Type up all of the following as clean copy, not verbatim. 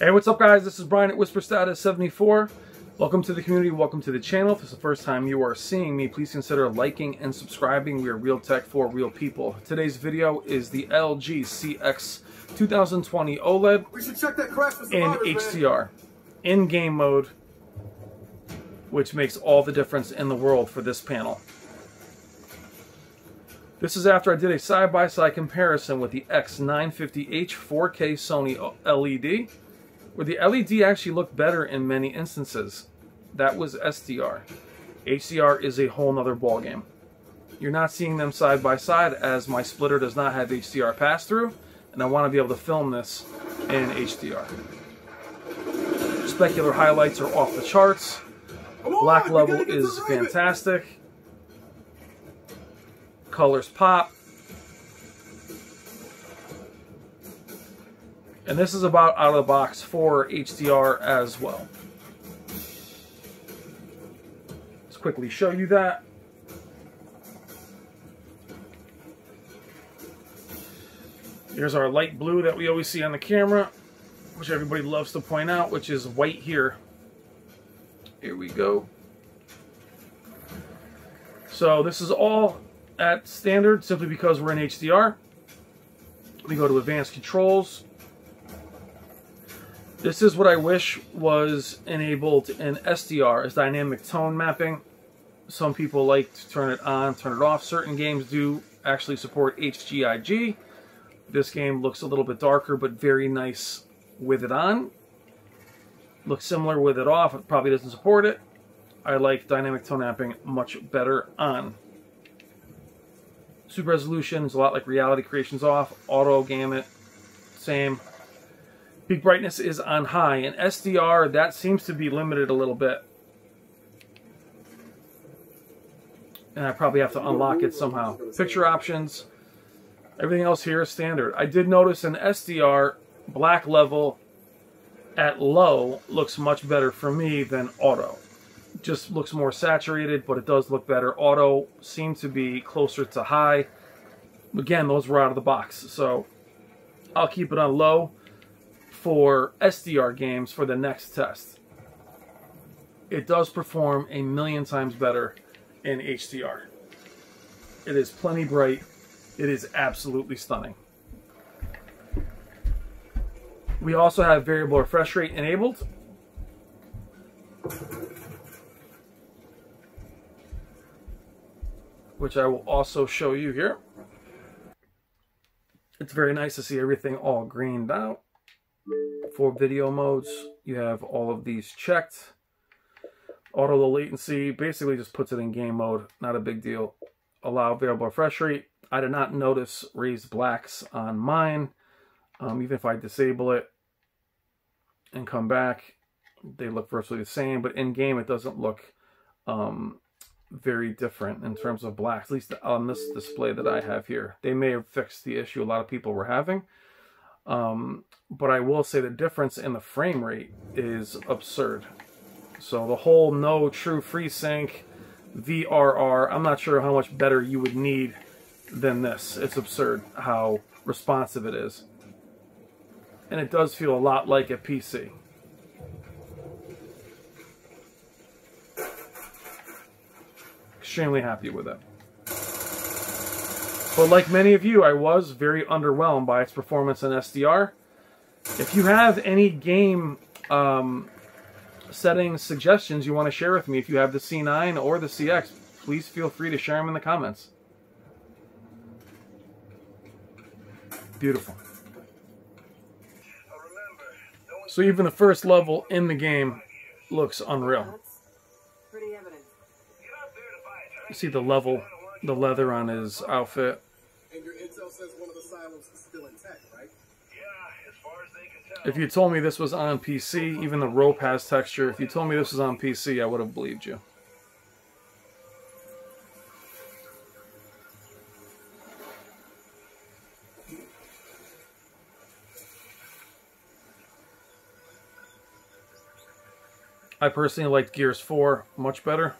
Hey, what's up guys? This is Brian at Whisper Status 74. Welcome to the community, welcome to the channel. If this is the first time you are seeing me, please consider liking and subscribing. We are real tech for real people. Today's video is the LG CX 2020 OLED in HDR, in game mode, which makes all the difference in the world for this panel. This is after I did a side-by-side comparison with the X950H 4K Sony LED, where the LED actually looked better in many instances. That was SDR. HDR is a whole nother ballgame. You're not seeing them side by side as my splitter does not have HDR pass-through, and I want to be able to film this in HDR. Specular highlights are off the charts. Black level is fantastic. Colors pop. And this is about out of the box for HDR as well. Let's quickly show you that. Here's our light blue that we always see on the camera, which everybody loves to point out, which is white here. Here we go. So this is all at standard simply because we're in HDR. We go to advanced controls. This is what I wish was enabled in SDR, is dynamic tone mapping. Some people like to turn it on, turn it off. Certain games do actually support HGIG. This game looks a little bit darker, but very nice with it on. Looks similar with it off. It probably doesn't support it. I like dynamic tone mapping much better on. Super resolution is a lot like reality creation's off. Auto gamut, same. Peak brightness is on high. In SDR, that seems to be limited a little bit. And I probably have to unlock it somehow. Picture options. Everything else here is standard. I did notice in SDR, black level at low looks much better for me than auto. Just looks more saturated, but it does look better. Auto seems to be closer to high. Again, those were out of the box. So I'll keep it on low for SDR games for the next test. It does perform a million times better in HDR. It is plenty bright. It is absolutely stunning. We also have variable refresh rate enabled. Which I will also show you here. It's very nice to see everything all greened out. For video modes, you have all of these checked. Auto low latency basically just puts it in game mode, not a big deal. Allow variable refresh rate. I did not notice raised blacks on mine. Even if I disable it and come back, they look virtually the same, but in game it doesn't look very different in terms of blacks, at least on this display that I have here. They may have fixed the issue a lot of people were having. But I will say the difference in the frame rate is absurd. So the whole no true FreeSync, VRR, I'm not sure how much better you would need than this. It's absurd how responsive it is. And it does feel a lot like a PC. Extremely happy with it. But like many of you, I was very underwhelmed by its performance in SDR. If you have any game settings suggestions you want to share with me, if you have the C9 or the CX, please feel free to share them in the comments. Beautiful. So even the first level in the game looks unreal. You see the leather on his outfit. And your intel says one of the silos is still intact, right? Yeah, as far as they can tell. If you told me this was on PC, even the rope has texture. If you told me this was on PC, I would have believed you. I personally liked Gears 4 much better.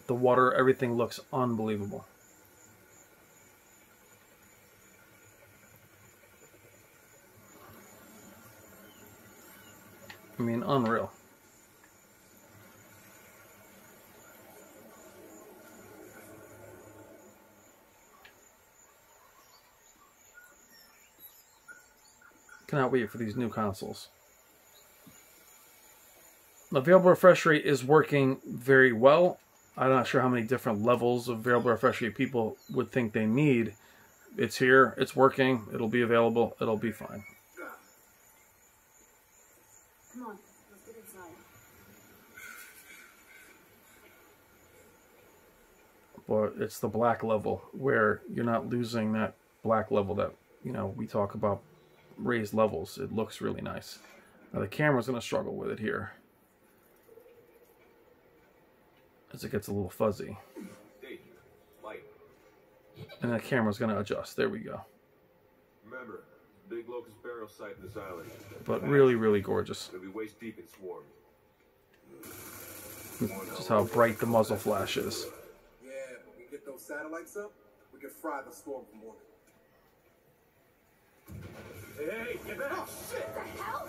The water, everything looks unbelievable. I mean, unreal. Cannot wait for these new consoles. The variable refresh rate is working very well. I'm not sure how many different levels of variable refresh rate people would think they need. It's here. It's working. It'll be available. It'll be fine. Come on, let's get inside. But it's the black level where you're not losing that black level that, you know, we talk about raised levels. It looks really nice. Now the camera's going to struggle with it here as it gets a little fuzzy. And the camera's going to adjust. There we go. Remember, big locust burial site in this island. But really, really gorgeous. It'll be waist deep in swarm. Just how bright the muzzle flash is. Yeah, but we get those satellites up, we can fry the storm from morning. Hey, get back! Oh, shit! What the hell?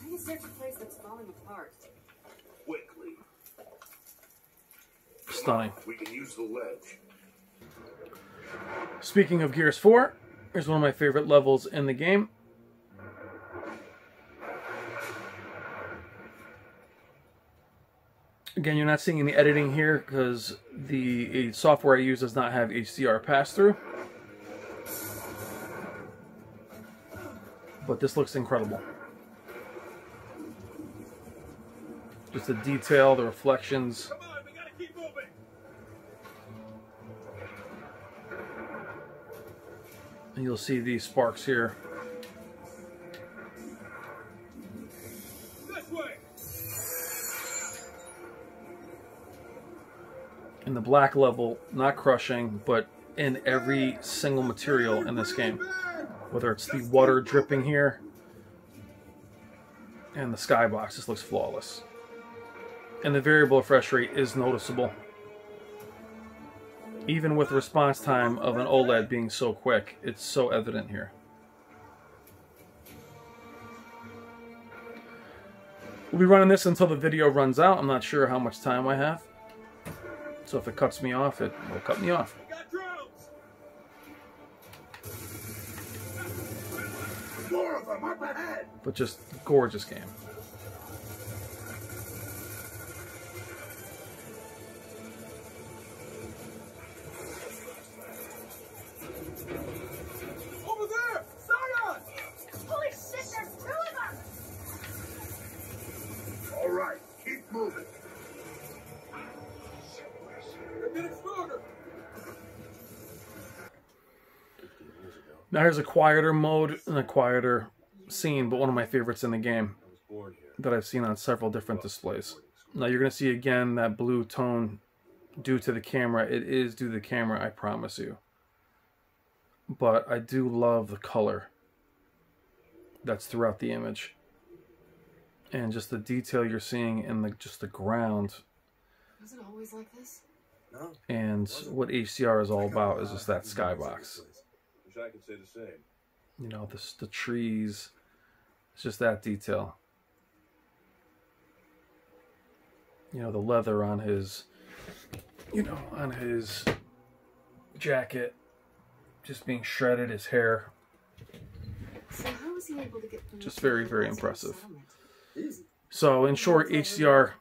I can search a place that's falling apart. Quickly. Stunning. We can use the ledge. Speaking of Gears 4, here's one of my favorite levels in the game. Again, you're not seeing any editing here because the software I use does not have HDR pass-through. But this looks incredible. Just the detail, the reflections. Come on, we gotta keep moving. And you'll see these sparks here. This way. In the black level, not crushing, but in every single material in this game. Whether it's the water dripping here and the skybox, this looks flawless. And the variable refresh rate is noticeable. Even with response time of an OLED being so quick, it's so evident here. We'll be running this until the video runs out. I'm not sure how much time I have. So if it cuts me off, it will cut me off. We got drones. More of them up ahead! But just gorgeous game. Over there! Zion! Holy shit, there's two of them! All right, keep moving. They're getting stronger! Now here's a quieter mode and a quieter scene, but one of my favorites in the game that I've seen on several different displays. Now you're going to see again that blue tone due to the camera. It is due to the camera, I promise you. But I do love the color that's throughout the image. And just the detail you're seeing in just the ground. Was it always like this? No. And what HDR is all about is just that skybox. Wish I could say the same. You know, the trees. It's just that detail. You know, the leather on his, on his jacket just being shredded, his hair. So how was he able to get from Just very, very the impressive. settlement? Easy. So, in short, HDR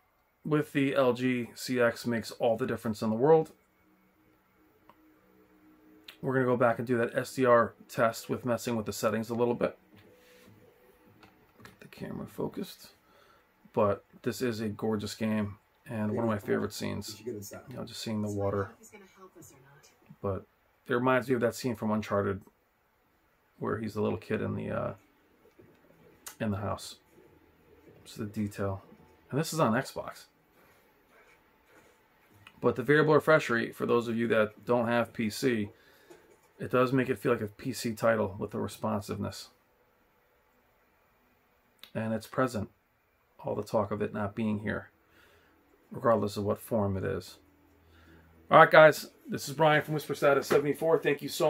with the LG CX makes all the difference in the world. We're going to go back and do that SDR test with messing with the settings a little bit. Get the camera focused. But this is a gorgeous game and one of my favorite scenes. You get inside. You know, just seeing the So I don't water. know if he's gonna help us or not. But it reminds me of that scene from Uncharted where he's the little kid in the house. Just the detail. And this is on Xbox. But the variable refresh rate, for those of you that don't have PC, it does make it feel like a PC title with the responsiveness. And it's present. All the talk of it not being here, regardless of what form it is. All right, guys. This is Brian from Whisper Status 74. Thank you so much.